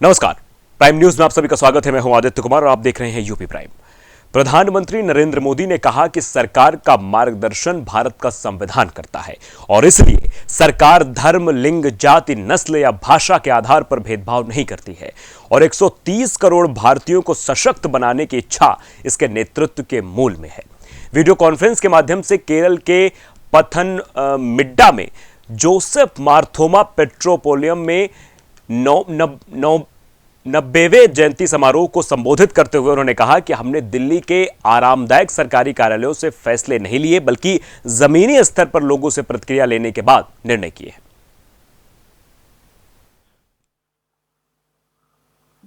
नमस्कार। Prime news में आप सभी का स्वागत है। मैं हूं आदित्य कुमार और आप देख रहे हैं यूपी प्राइम। प्रधानमंत्री नरेंद्र मोदी ने कहा कि सरकार का मार्गदर्शन भारत का संविधान करता है और इसलिए सरकार धर्म, लिंग, जाति, नस्ल या भाषा के आधार पर भेदभाव नहीं करती है और 130 करोड़ भारतीयों को सशक्त बनाने की इच्छा इसके नेतृत्व के मूल में है। वीडियो कॉन्फ्रेंस के माध्यम से केरल के पथनमिड्डा में जोसेफ मारथोमा पेट्रोपोलियम में 90वें जयंती समारोह को संबोधित करते हुए उन्होंने कहा कि हमने दिल्ली के आरामदायक सरकारी कार्यालयों से फैसले नहीं लिए बल्कि जमीनी स्तर पर लोगों से प्रतिक्रिया लेने के बाद निर्णय किए हैं।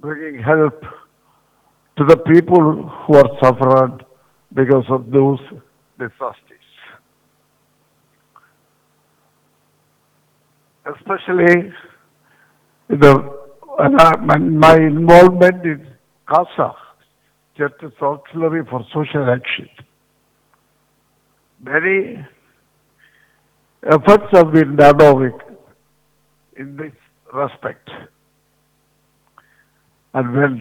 Bringing help to the people who are suffering because of those disasters. Especially my involvement in CASA, Church's Auxiliary for Social Action. Many efforts have been done in this respect. And when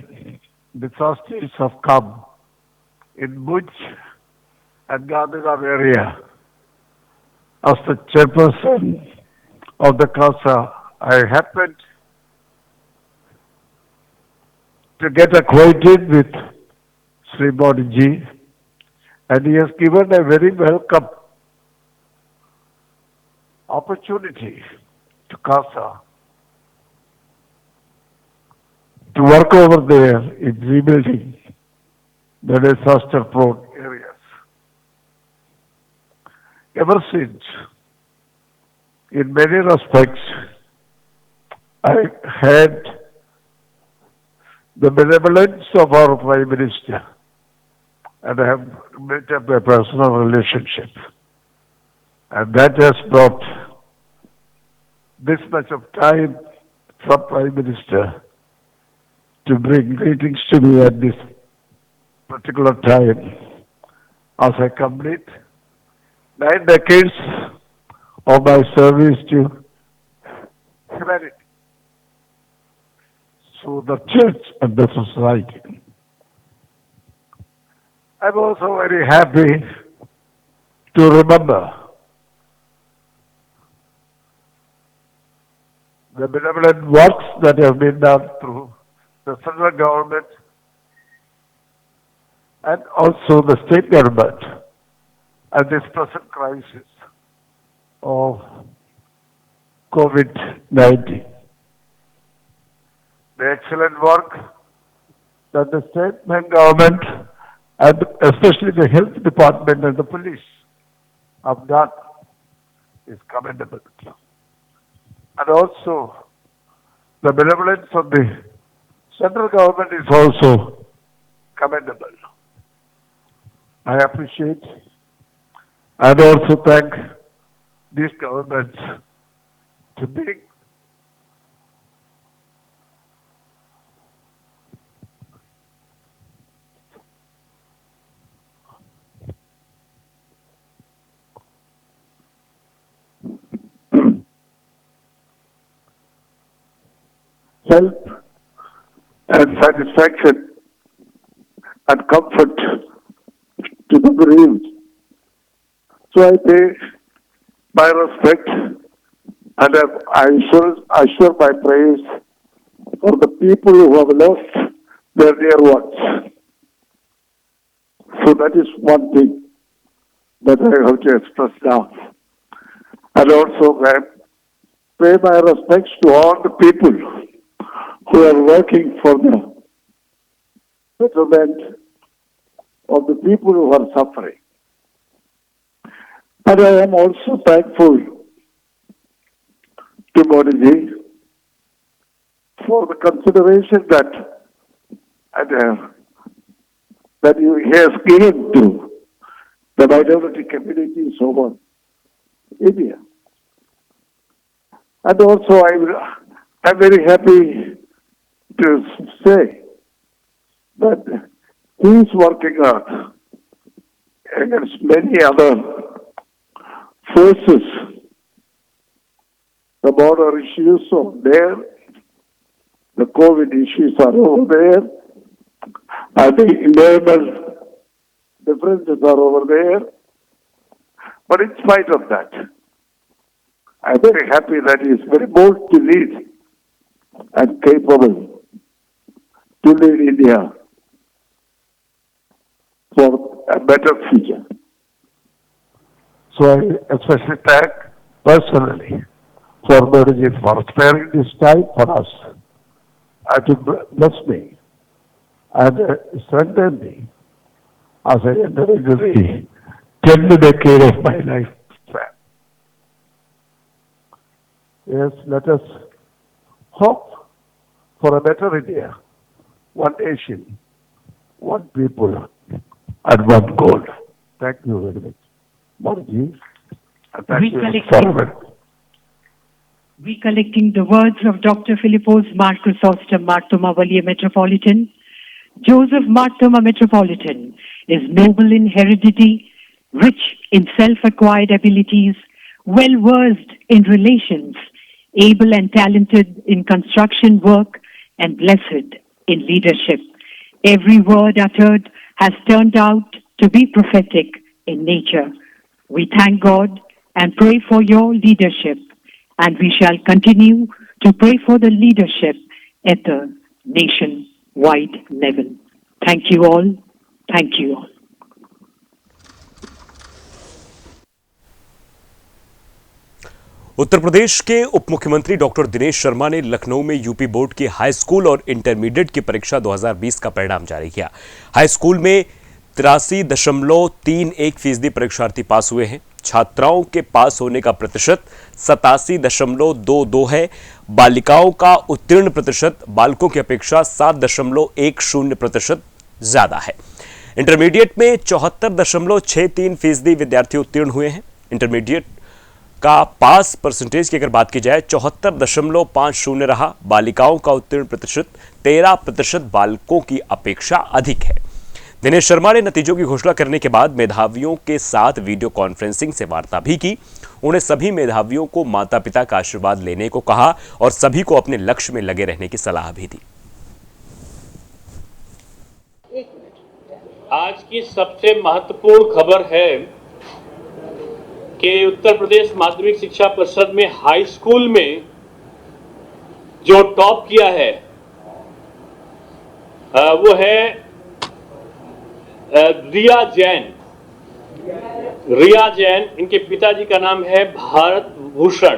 disasters have come in Bhuj and Gandhinagar area, as the chairperson of the CASA, I happened to get acquainted with Sri Modi ji, and he has given a very welcome opportunity to CASA to work over there in rebuilding the disaster-prone areas. Ever since, in many respects, I had the benevolence of our Prime Minister, and I have built up a personal relationship. And that has brought this much of time from Prime Minister to bring greetings to me at this particular time as I complete 9 decades of my service to humanity, so the church and the society. I'm also very happy to remember the benevolent works that have been done through the federal government and also the state government at this present crisis of COVID-19. The excellent work that the state government and especially the health department and the police have done is commendable. And also the benevolence of the central government is also commendable. I appreciate and also thank these governments to being help and satisfaction and comfort to the bereaved. So I pay my respect and I assure my praise for the people who have lost their dear ones. So that is one thing that I have to express now. And also I pay my respects to all the people who are working for the betterment of the people who are suffering. And I am also thankful to Modi ji for the consideration that he has given to the minority communities over India. And also I'm very happy to say that he is working hard against many other forces, the border issues of there, The COVID issues are over there. I think internal differences are over there. But in spite of that, I'm very happy that he is very bold to lead and capable to lead India for a better future. So I especially thank personally for Modi for sparing this time for us and to bless me and strengthen me as I enter into the 10th decade of my lifespan. Yes, let us hope for a better India, one nation, one people, and one goal. Thank you very much. Modi, and thank you for Recollecting the words of Dr. Philippos Mar Chrysostom Marthoma Valia Metropolitan, Joseph Marthoma Metropolitan is noble in heredity, rich in self-acquired abilities, well-versed in relations, able and talented in construction work, and blessed in leadership. Every word uttered has turned out to be prophetic in nature. We thank God and pray for your leadership, and we shall continue to pray for the leadership at the nation-wide level. Thank you all. Thank you all. Uttar Pradesh के उप मुख्यमंत्री doctor Dinesh Sharma ने लखनऊ में UP board की high school और intermediate की परीक्षा 2020 का परिणाम जारी किया। हाई स्कूल में 83.31% परीक्षार्थी पास हुए हैं। छात्राओं के पास होने का प्रतिशत 87.22 है। बालिकाओं का उत्तीर्ण प्रतिशत बालकों की अपेक्षा 7.10% ज्यादा है। इंटरमीडिएट में 74.63% विद्यार्थी उत्तीर्ण हुए हैं। इंटरमीडिएट का पास परसेंटेज की अगर बात की जाए 74.50 रहा। बालिकाओं का उत्तीर्ण प्रतिशत 13% बालकों की अपेक्षा अधिक है। दिनेश शर्मा ने नतीजों की घोषणा करने के बाद मेधावियों के साथ वीडियो कॉन्फ्रेंसिंग से वार्ता भी की। उन्हें सभी मेधावियों को माता पिता का आशीर्वाद लेने को कहा और सभी को अपने लक्ष्य में लगे रहने की सलाह भी दी। आज की सबसे महत्वपूर्ण खबर है कि उत्तर प्रदेश माध्यमिक शिक्षा परिषद में हाई स्कूल में जो टॉप किया है वो है रिया जैन। इनके पिताजी का नाम है भारत भूषण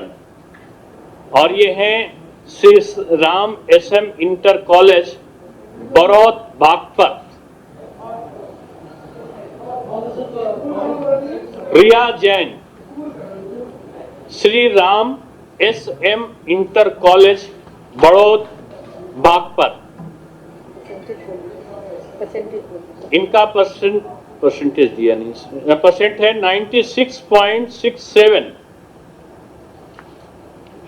और ये हैं Shri Ram SM inter college Baraut Baghpat. Riya Jain Shri Ram SM inter college Baraut Baghpat. इनका परसेंटेज दिया नहीं, परसेंट है 96.67।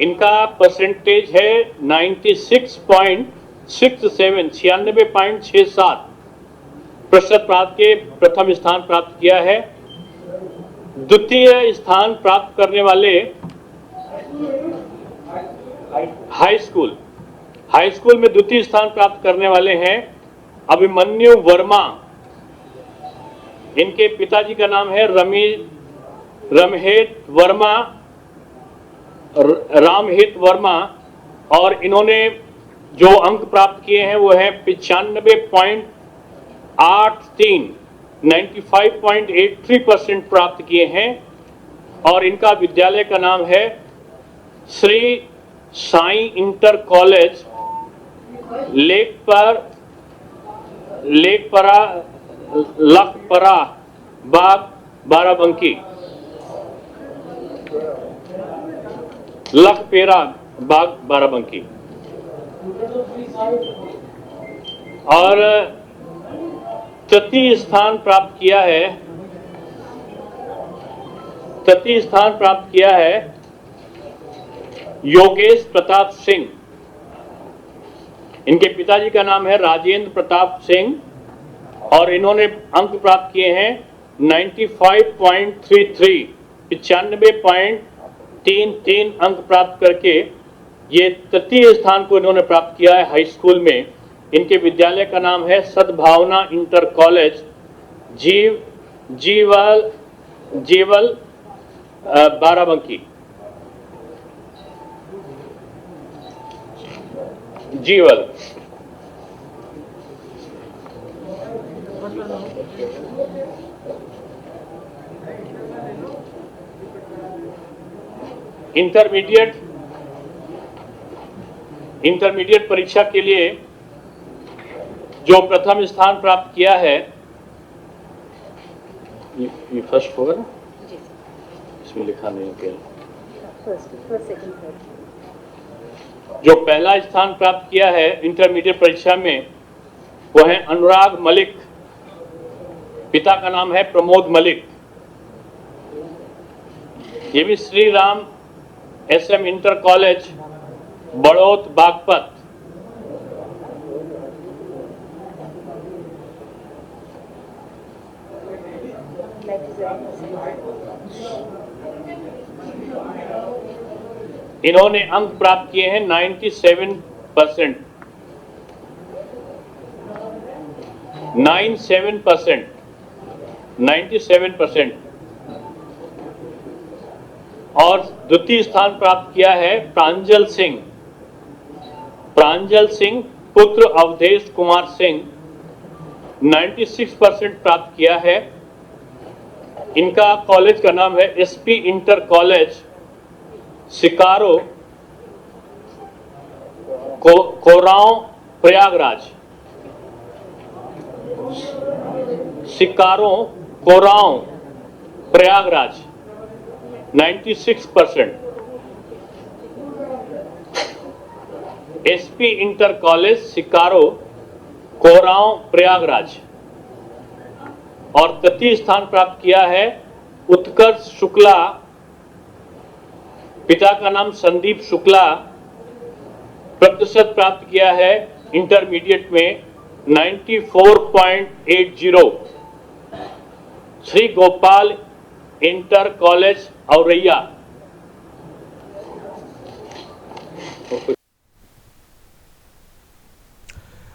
इनका परसेंटेज है 96.67, 96.67 प्रतिशत प्राप्त के प्रथम स्थान प्राप्त किया है। द्वितीय स्थान प्राप्त करने वाले हाई स्कूल में द्वितीय स्थान प्राप्त करने वाले हैं अभिमन्यु वर्मा। इनके पिताजी का नाम है रामहित वर्मा और इन्होंने जो अंक प्राप्त किए हैं वो है 95.83, 95.83% प्राप्त किए हैं और इनका विद्यालय का नाम है श्री साई इंटर कॉलेज लखपरा बाग बाराबंकी। लखपेरा बाग बाराबंकी। और तृतीय स्थान प्राप्त किया है योगेश प्रताप सिंह। इनके पिताजी का नाम है राजेंद्र प्रताप सिंह और इन्होंने अंक प्राप्त किए हैं 95.33, 95.33 अंक प्राप्त करके ये तृतीय स्थान को इन्होंने प्राप्त किया है हाई स्कूल में। इनके विद्यालय का नाम है सद्भावना inter college jewel Barabanki. Jewel intermediate परीक्षा के लिए जो प्रथम स्थान प्राप्त किया है, ये फर्स्ट होगा ना, इसमें लिखा नहीं है। जो पहला स्थान प्राप्त किया है इंटरमीडिएट परीक्षा में वो है अनुराग मलिक, पिता का नाम है प्रमोद मलिक। ये भी Shri Ram SM inter college Baraut Baghpat. इन्होंने अंक प्राप्त किए हैं 97%। 97%। और द्वितीय स्थान प्राप्त किया है प्रांजल सिंह पुत्र अवधेश कुमार सिंह, 96% प्राप्त किया है। इनका कॉलेज का नाम है SP inter college Sikaro Koraon Prayagraj. Sikaro Koraon Prayagraj 96%। SP inter college Sikaro Koraon Prayagraj. और तृतीय स्थान प्राप्त किया है उत्कर्ष शुक्ला, पिता का नाम संदीप शुक्ला, प्रतिशत प्राप्त किया है इंटरमीडिएट में 94.80। Shri Gopal inter college Auraiya.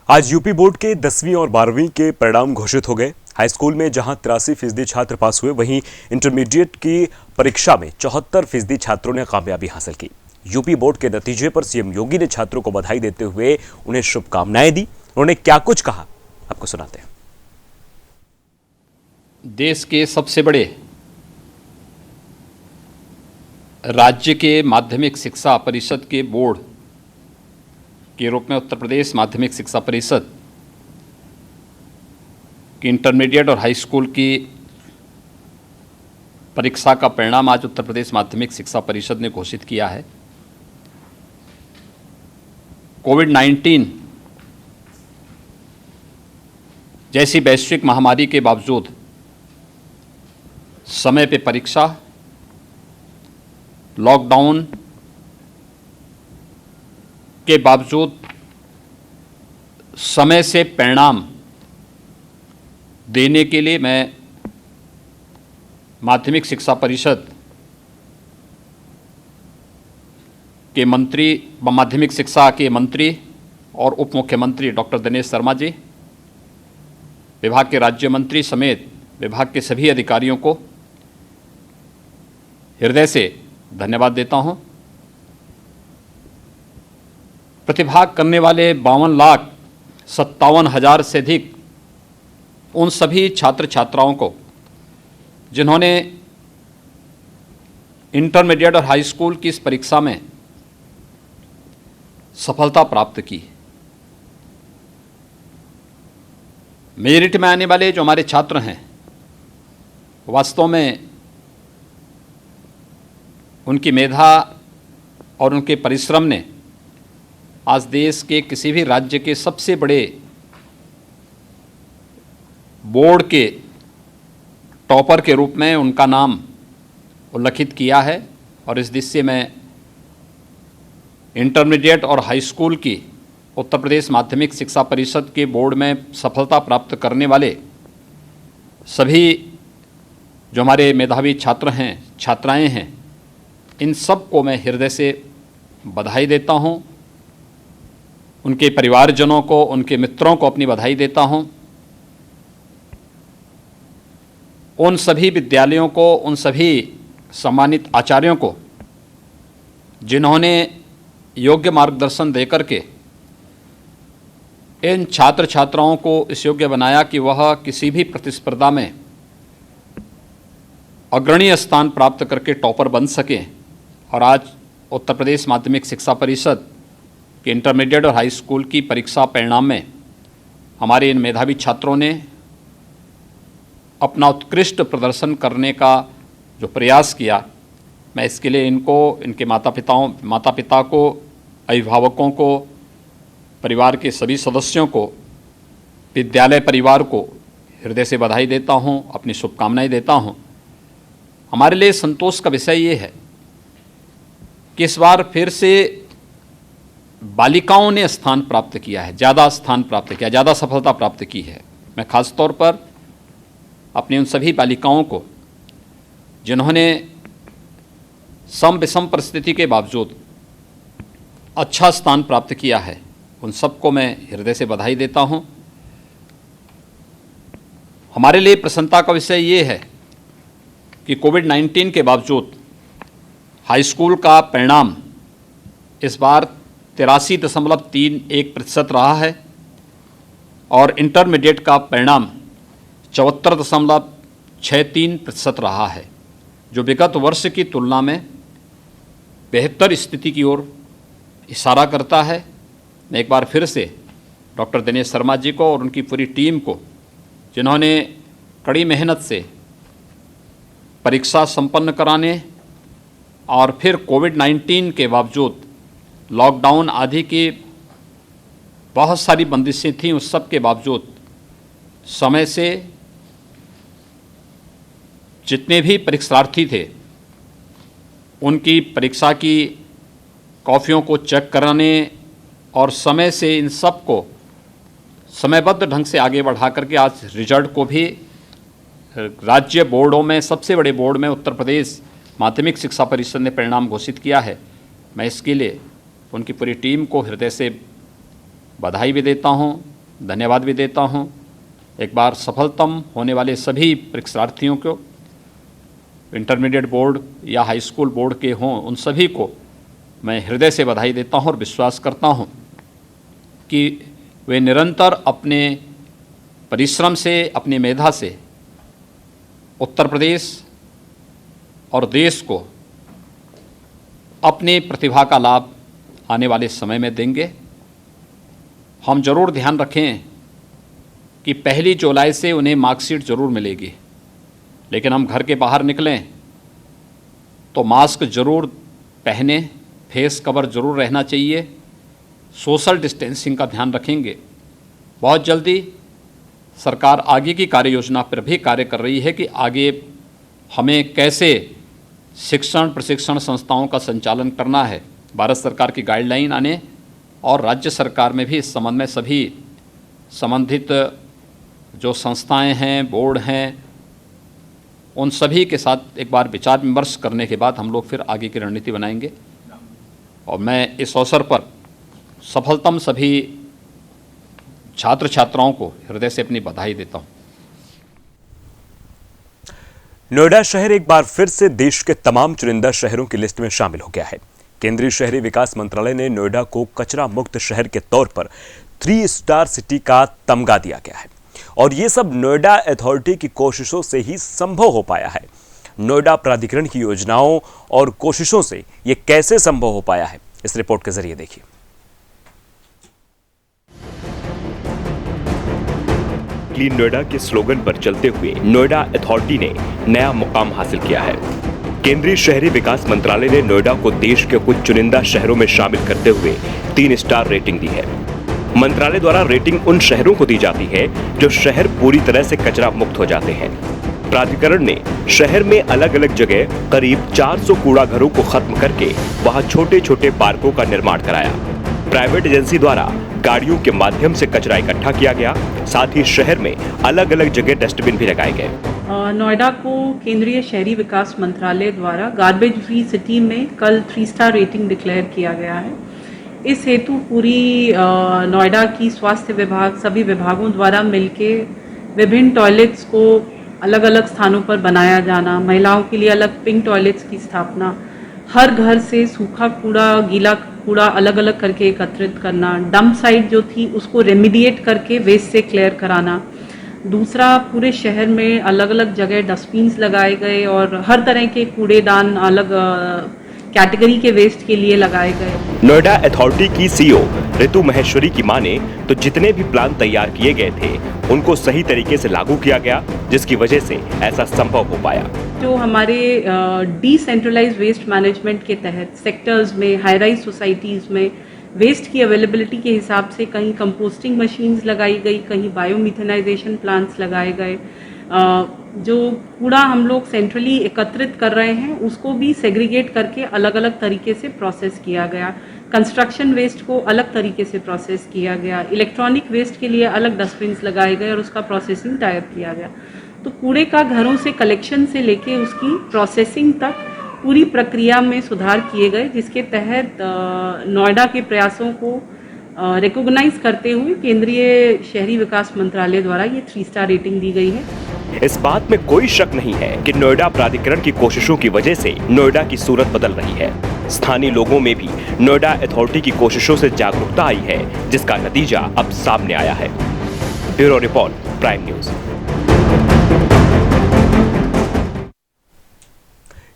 आज यूपी बोर्ड के 10वीं और 12वीं के परिणाम घोषित हो गए। हाई स्कूल में जहां 83% छात्र पास हुए, वहीं इंटरमीडिएट की परीक्षा में 74% छात्रों ने कामयाबी हासिल की। यूपी बोर्ड के नतीजे पर सीएम योगी ने छात्रों को बधाई देते हुए उन्हें शुभकामनाएं दी। उन्होंने क्या कुछ कहा, आपको सुनाते हैं। देश के सबसे बड़े राज्य के माध्यमिक शिक्षा परिषद के बोर्ड के रूप में उत्तर प्रदेश माध्यमिक शिक्षा परिषद की इंटरमीडिएट और हाई स्कूल की परीक्षा का परिणाम आज उत्तर प्रदेश माध्यमिक शिक्षा परिषद ने घोषित किया है। कोविड-19 जैसी वैश्विक महामारी के बावजूद समय पे परीक्षा, लॉकडाउन के बावजूद समय से परिणाम देने के लिए मैं माध्यमिक शिक्षा परिषद के मंत्री, माध्यमिक शिक्षा के मंत्री और उप मुख्यमंत्री डॉक्टर दिनेश शर्मा जी, विभाग के राज्य मंत्री समेत विभाग के सभी अधिकारियों को हृदय से धन्यवाद देता हूं। प्रतिभाग करने वाले 52,57,000 से अधिक उन सभी छात्र छात्राओं को जिन्होंने इंटरमीडिएट और हाई स्कूल की इस परीक्षा में सफलता प्राप्त की। मेरिट में आने वाले जो हमारे छात्र हैं, वास्तव में उनकी मेधा और उनके परिश्रम ने आज देश के किसी भी राज्य के सबसे बड़े बोर्ड के टॉपर के रूप में उनका नाम उल्लिखित किया है। और इस दृश्य में इंटरमीडिएट और हाई स्कूल की उत्तर प्रदेश माध्यमिक शिक्षा परिषद के बोर्ड में सफलता प्राप्त करने वाले सभी जो हमारे मेधावी छात्र हैं, छात्राएं हैं, इन सब को मैं हृदय से बधाई देता हूं, उनके परिवारजनों को, उनके मित्रों को अपनी बधाई देता हूं। उन सभी विद्यालयों को, उन सभी सम्मानित आचार्यों को जिन्होंने योग्य मार्गदर्शन देकर के इन छात्र छात्राओं को इस योग्य बनाया कि वह किसी भी प्रतिस्पर्धा में अग्रणी स्थान प्राप्त करके टॉपर बन सकें। और आज उत्तर प्रदेश माध्यमिक शिक्षा परिषद के इंटरमीडिएट और हाई स्कूल की परीक्षा परिणाम में हमारे इन मेधावी छात्रों ने अपना उत्कृष्ट प्रदर्शन करने का जो प्रयास किया, मैं इसके लिए इनको, इनके माता पिता को, अभिभावकों को, परिवार के सभी सदस्यों को, विद्यालय परिवार को हृदय से बधाई देता हूं, अपनी शुभकामनाएं देता हूं। हमारे लिए संतोष का विषय ये है कि इस बार फिर से बालिकाओं ने स्थान प्राप्त किया है, ज़्यादा स्थान प्राप्त किया, ज़्यादा सफलता प्राप्त की है। मैं खास तौर पर अपनी उन सभी बालिकाओं को जिन्होंने सम विषम परिस्थिति के बावजूद अच्छा स्थान प्राप्त किया है, उन सबको मैं हृदय से बधाई देता हूं। हमारे लिए प्रसन्नता का विषय ये है कि कोविड-19 के बावजूद हाई स्कूल का परिणाम इस बार 83.31% रहा है और इंटरमीडिएट का परिणाम 74.63% रहा है, जो विगत वर्ष की तुलना में बेहतर स्थिति की ओर इशारा करता है। मैं एक बार फिर से डॉक्टर दिनेश शर्मा जी को और उनकी पूरी टीम को, जिन्होंने कड़ी मेहनत से परीक्षा संपन्न कराने और फिर कोविड-19 के बावजूद लॉकडाउन आदि की बहुत सारी बंदिशें थीं, उस सब के बावजूद समय से जितने भी परीक्षार्थी थे उनकी परीक्षा की कॉपियों को चेक कराने और समय से इन सब को समयबद्ध ढंग से आगे बढ़ा करके आज रिजल्ट को भी राज्य बोर्डों में, सबसे बड़े बोर्ड में उत्तर प्रदेश माध्यमिक शिक्षा परिषद ने परिणाम घोषित किया है। मैं इसके लिए उनकी पूरी टीम को हृदय से बधाई भी देता हूं, धन्यवाद भी देता हूं। एक बार सफलतम होने वाले सभी परीक्षार्थियों को, इंटरमीडिएट बोर्ड या हाई स्कूल बोर्ड के हों, उन सभी को मैं हृदय से बधाई देता हूं और विश्वास करता हूं कि वे निरंतर अपने परिश्रम से, अपनी मेधा से उत्तर प्रदेश और देश को अपनी प्रतिभा का लाभ आने वाले समय में देंगे। हम जरूर ध्यान रखें कि 1 जुलाई से उन्हें मार्कशीट जरूर मिलेगी, लेकिन हम घर के बाहर निकलें तो मास्क जरूर पहने, फेस कवर जरूर रहना चाहिए, सोशल डिस्टेंसिंग का ध्यान रखेंगे। बहुत जल्दी सरकार आगे की कार्य योजना पर भी कार्य कर रही है कि आगे हमें कैसे शिक्षण प्रशिक्षण संस्थाओं का संचालन करना है। भारत सरकार की गाइडलाइन आने और राज्य सरकार में भी इस संबंध में सभी संबंधित जो संस्थाएं हैं, बोर्ड हैं, उन सभी के साथ एक बार विचार विमर्श करने के बाद हम लोग फिर आगे की रणनीति बनाएंगे। और मैं इस अवसर पर सफलतम सभी छात्र छात्राओं को हृदय से अपनी बधाई देता हूं। नोएडा शहर एक बार फिर से देश के तमाम चुनिंदा शहरों की लिस्ट में शामिल हो गया है। केंद्रीय शहरी विकास मंत्रालय ने नोएडा को कचरा मुक्त शहर के तौर पर 3 स्टार सिटी का तमगा दिया गया है और ये सब नोएडा अथॉरिटी की कोशिशों से ही संभव हो पाया है। नोएडा प्राधिकरण की योजनाओं और कोशिशों से ये कैसे संभव हो पाया है, इस रिपोर्ट के जरिए देखिए। क्लीन नोएडा के स्लोगन पर चलते हुए नोएडा अथॉरिटी ने नया मुकाम हासिल किया है। केंद्रीय शहरी विकास मंत्रालय ने नोएडा को देश के कुछ चुनिंदा शहरों में शामिल करते हुए 3 स्टार रेटिंग दी है। मंत्रालय द्वारा रेटिंग उन शहरों को दी जाती है जो शहर पूरी तरह से कचरा मुक्त हो जाते हैं। प्राधिकरण ने शहर में अलग अलग जगह करीब 400 कूड़ा घरों को खत्म करके वहां छोटे छोटे पार्कों का निर्माण कराया। प्राइवेट एजेंसी द्वारा गाड़ियों के माध्यम से कचरा इकट्ठा किया गया। साथ ही शहर में अलग अलग जगह डस्टबिन भी लगाए गए। नोएडा को केंद्रीय शहरी विकास मंत्रालय द्वारा गार्बेज फ्री सिटी में कल 3 स्टार रेटिंग डिक्लेयर किया गया है। इस हेतु पूरी नोएडा की स्वास्थ्य विभाग सभी विभागों द्वारा मिलके विभिन्न टॉयलेट्स को अलग अलग स्थानों पर बनाया जाना, महिलाओं के लिए अलग पिंक टॉयलेट्स की स्थापना, हर घर से सूखा कूड़ा गीला कूड़ा अलग अलग करके एकत्रित करना, डंप साइट जो थी उसको रेमिडिएट करके वेस्ट से क्लियर कराना। दूसरा, पूरे शहर में अलग अलग जगह डस्टबिन्स लगाए गए और हर तरह के कूड़ेदान अलग कैटेगरी के वेस्ट के लिए लगाए गए। नोएडा अथॉरिटी की सीईओ ऋतु महेश्वरी की माने तो जितने भी प्लान तैयार किए गए थे उनको सही तरीके से लागू किया गया, जिसकी वजह से ऐसा संभव हो पाया। जो हमारे डिसेंट्रलाइज्ड वेस्ट मैनेजमेंट के तहत सेक्टर्स में, हाई राइज सोसाइटीज़ में वेस्ट की अवेलेबिलिटी के हिसाब से कहीं कंपोस्टिंग मशीन्स लगाई गई, कहीं बायोमिथेनाइजेशन प्लांट्स लगाए गए। जो कूड़ा हम लोग सेंट्रली एकत्रित कर रहे हैं उसको भी सेग्रीगेट करके अलग अलग तरीके से प्रोसेस किया गया। कंस्ट्रक्शन वेस्ट को अलग तरीके से प्रोसेस किया गया। इलेक्ट्रॉनिक वेस्ट के लिए अलग डस्टबिन्स लगाए गए और उसका प्रोसेसिंग टाइप किया गया। तो कूड़े का घरों से कलेक्शन से लेके उसकी प्रोसेसिंग तक पूरी प्रक्रिया में सुधार किए गए, जिसके तहत नोएडा के प्रयासों को रिकॉग्नाइज करते हुए केंद्रीय शहरी विकास मंत्रालय द्वारा ये 3 स्टार रेटिंग दी गई है। इस बात में कोई शक नहीं है कि नोएडा प्राधिकरण की कोशिशों की वजह से नोएडा की सूरत बदल रही है। स्थानीय लोगों में भी नोएडा अथॉरिटी की कोशिशों से जागरूकता आई है, जिसका नतीजा अब सामने आया है। Bureau report, prime news.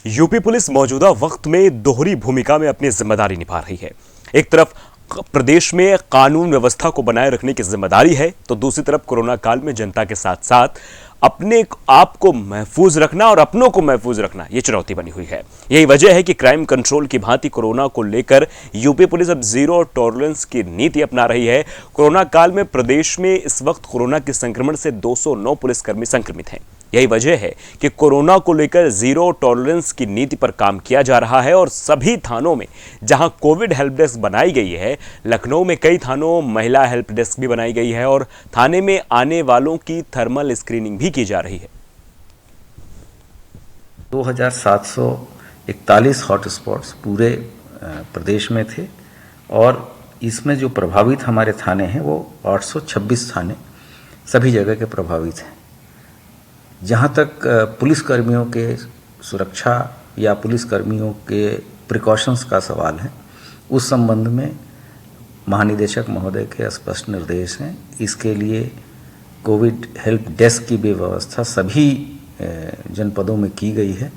UP police मौजूदा वक्त में दोहरी भूमिका में अपनी जिम्मेदारी निभा रही है। एक तरफ प्रदेश में कानून व्यवस्था को बनाए रखने की जिम्मेदारी है, तो दूसरी तरफ कोरोना काल में जनता के साथ साथ अपने आप को महफूज रखना और अपनों को महफूज रखना ये चुनौती बनी हुई है। यही वजह है कि क्राइम कंट्रोल की भांति कोरोना को लेकर यूपी पुलिस अब जीरो टॉलरेंस की नीति अपना रही है। कोरोना काल में प्रदेश में इस वक्त कोरोना के संक्रमण से 209 पुलिसकर्मी संक्रमित हैं। यही वजह है कि कोरोना को लेकर जीरो टॉलरेंस की नीति पर काम किया जा रहा है और सभी थानों में जहां कोविड हेल्प डेस्क बनाई गई है, लखनऊ में कई थानों महिला हेल्प डेस्क भी बनाई गई है और थाने में आने वालों की थर्मल स्क्रीनिंग भी की जा रही है। 2741 हॉटस्पॉट्स पूरे प्रदेश में थे और इसमें जो प्रभावित हमारे थाने हैं वो 826 थाने सभी जगह के प्रभावित हैं। जहाँ तक पुलिसकर्मियों के सुरक्षा या पुलिसकर्मियों के प्रिकॉशंस का सवाल है, उस संबंध में महानिदेशक महोदय के स्पष्ट निर्देश हैं। इसके लिए कोविड हेल्प डेस्क की भी व्यवस्था सभी जनपदों में की गई है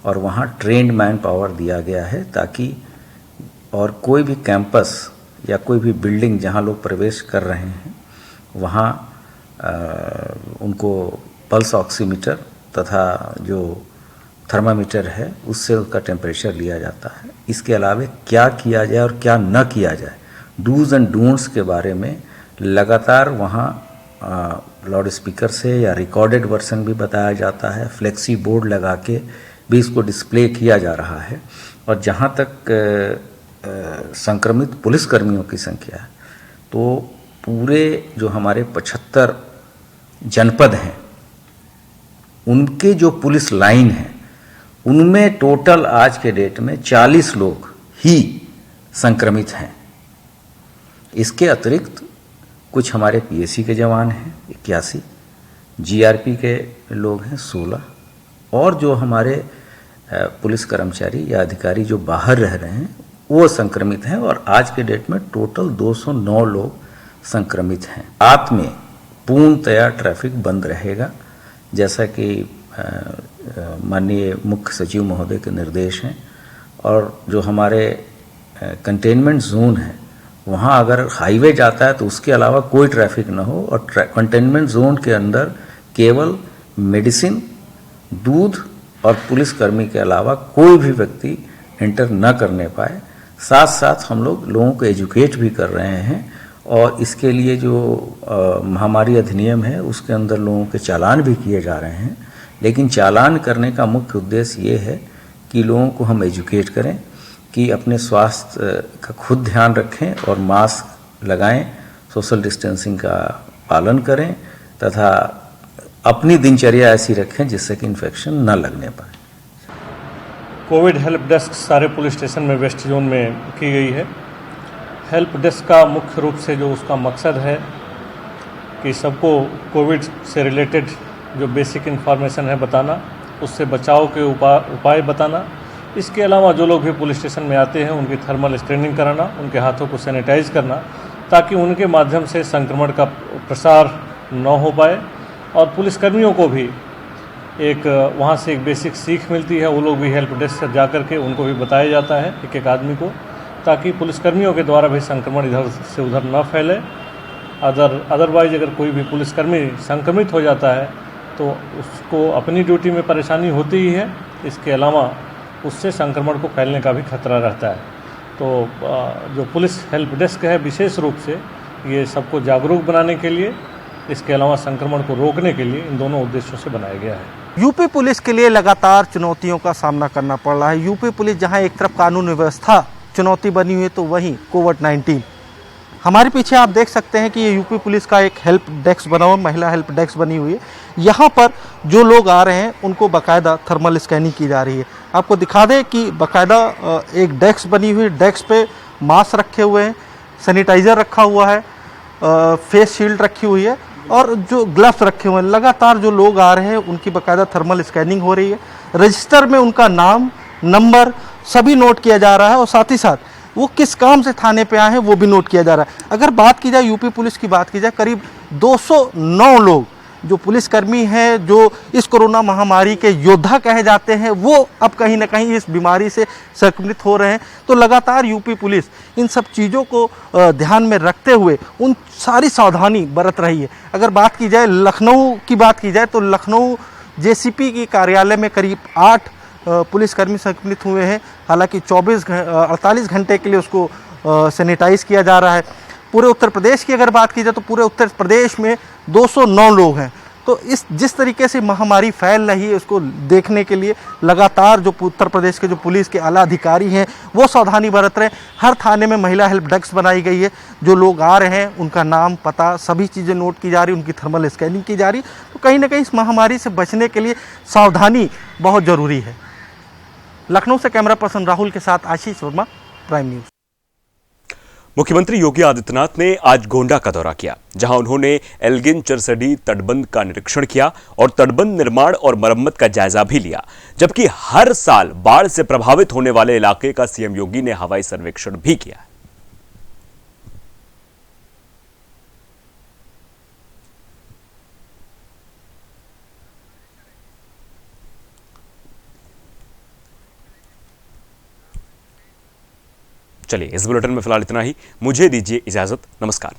और वहाँ ट्रेंड मैन पावर दिया गया है ताकि और कोई भी कैंपस या कोई भी बिल्डिंग जहाँ लोग प्रवेश कर रहे हैं वहाँ उनको पल्स ऑक्सीमीटर तथा जो थर्मामीटर है उससे उसका टेम्परेचर लिया जाता है। इसके अलावा क्या किया जाए और क्या न किया जाए, डूज एंड डोंट्स के बारे में लगातार वहाँ लाउड स्पीकर से या रिकॉर्डेड वर्सन भी बताया जाता है। फ्लेक्सी बोर्ड लगा के भी इसको डिस्प्ले किया जा रहा है। और जहाँ तक संक्रमित पुलिसकर्मियों की संख्या है तो पूरे जो हमारे 75 जनपद हैं उनके जो पुलिस लाइन है उनमें टोटल आज के डेट में 40 लोग ही संक्रमित हैं। इसके अतिरिक्त कुछ हमारे पीएसी के जवान हैं 81, जीआरपी के लोग हैं 16 और जो हमारे पुलिस कर्मचारी या अधिकारी जो बाहर रह रहे हैं वो संक्रमित हैं और आज के डेट में टोटल 209 लोग संक्रमित हैं। रात में पूर्णतया ट्रैफिक बंद रहेगा, जैसा कि माननीय मुख्य सचिव महोदय के निर्देश हैं। और जो हमारे कंटेनमेंट जोन है वहाँ अगर हाईवे जाता है तो उसके अलावा कोई ट्रैफिक ना हो और कंटेनमेंट जोन के अंदर केवल मेडिसिन, दूध और पुलिसकर्मी के अलावा कोई भी व्यक्ति एंटर न करने पाए। साथ साथ हम लोगों को एजुकेट भी कर रहे हैं और इसके लिए जो महामारी अधिनियम है उसके अंदर लोगों के चालान भी किए जा रहे हैं। लेकिन चालान करने का मुख्य उद्देश्य ये है कि लोगों को हम एजुकेट करें कि अपने स्वास्थ्य का खुद ध्यान रखें और मास्क लगाएं, सोशल डिस्टेंसिंग का पालन करें तथा अपनी दिनचर्या ऐसी रखें जिससे कि इन्फेक्शन न लगने पाए। कोविड हेल्प डेस्क सारे पुलिस स्टेशन में वेस्ट जोन में की गई है। हेल्प डेस्क का मुख्य रूप से जो उसका मकसद है कि सबको कोविड से रिलेटेड जो बेसिक इन्फॉर्मेशन है बताना, उससे बचाव के उपाय बताना। इसके अलावा जो लोग भी पुलिस स्टेशन में आते हैं उनकी थर्मल स्क्रीनिंग कराना, उनके हाथों को सैनिटाइज करना, ताकि उनके माध्यम से संक्रमण का प्रसार न हो पाए। और पुलिसकर्मियों को भी एक वहाँ से एक बेसिक सीख मिलती है, वो लोग भी हेल्प डेस्क से जा कर के उनको भी बताया जाता है एक एक आदमी को, ताकि पुलिसकर्मियों के द्वारा भी संक्रमण इधर से उधर न फैले। अदरवाइज अगर कोई भी पुलिसकर्मी संक्रमित हो जाता है तो उसको अपनी ड्यूटी में परेशानी होती ही है, इसके अलावा उससे संक्रमण को फैलने का भी खतरा रहता है। तो जो पुलिस हेल्प डेस्क है विशेष रूप से ये सबको जागरूक बनाने के लिए, इसके अलावा संक्रमण को रोकने के लिए इन दोनों उद्देश्यों से बनाया गया है। यूपी पुलिस के लिए लगातार चुनौतियों का सामना करना पड़ रहा है। यूपी पुलिस जहां एक तरफ कानून व्यवस्था चुनौती बनी हुई है, तो वहीं कोविड-19। हमारे पीछे आप देख सकते हैं कि ये यूपी पुलिस का एक हेल्प डेस्क बना हुआ, महिला हेल्प डेस्क बनी हुई है। यहाँ पर जो लोग आ रहे हैं उनको बाकायदा थर्मल स्कैनिंग की जा रही है। आपको दिखा दें कि बाकायदा एक डेस्क बनी हुई है, डेस्क पे मास्क रखे हुए हैं, सैनिटाइज़र रखा हुआ है, फेस शील्ड रखी हुई है और जो ग्लव्स रखे हुए हैं। लगातार जो लोग आ रहे हैं उनकी बाकायदा थर्मल स्कैनिंग हो रही है। रजिस्टर में उनका नाम, नंबर सभी नोट किया जा रहा है और साथ ही साथ वो किस काम से थाने पे आए हैं वो भी नोट किया जा रहा है। अगर बात की जाए यूपी पुलिस की बात की जाए, करीब 209 लोग जो पुलिसकर्मी हैं, जो इस कोरोना महामारी के योद्धा कहे जाते हैं, वो अब कहीं ना कहीं इस बीमारी से संक्रमित हो रहे हैं। तो लगातार यूपी पुलिस इन सब चीज़ों को ध्यान में रखते हुए उन सारी सावधानी बरत रही है। अगर बात की जाए लखनऊ की बात की जाए तो लखनऊ जेसीपी के कार्यालय में करीब 8 पुलिसकर्मी संक्रमित हुए हैं। हालांकि 48 घंटे के लिए उसको सैनिटाइज किया जा रहा है। पूरे उत्तर प्रदेश की अगर बात की जाए तो पूरे उत्तर प्रदेश में 209 लोग हैं। तो जिस तरीके से महामारी फैल रही है उसको देखने के लिए लगातार जो उत्तर प्रदेश के जो पुलिस के आला अधिकारी हैं वो सावधानी बरत रहे हैं। हर थाने में महिला हेल्प डेस्क बनाई गई है। जो लोग आ रहे हैं उनका नाम, पता, सभी चीज़ें नोट की जा रही, उनकी थर्मल स्कैनिंग की जा रही। तो कहीं ना कहीं इस महामारी से बचने के लिए सावधानी बहुत ज़रूरी है। लखनऊ से कैमरा पर्सन राहुल के साथ आशीष वर्मा, प्राइम न्यूज़। मुख्यमंत्री योगी आदित्यनाथ ने आज गोंडा का दौरा किया, जहां उन्होंने एल्गिन चरसडी तटबंध का निरीक्षण किया और तटबंध निर्माण और मरम्मत का जायजा भी लिया। जबकि हर साल बाढ़ से प्रभावित होने वाले इलाके का सीएम योगी ने हवाई सर्वेक्षण भी किया। चलिए, इस बुलेटिन में फिलहाल इतना ही। मुझे दीजिए इजाजत। नमस्कार।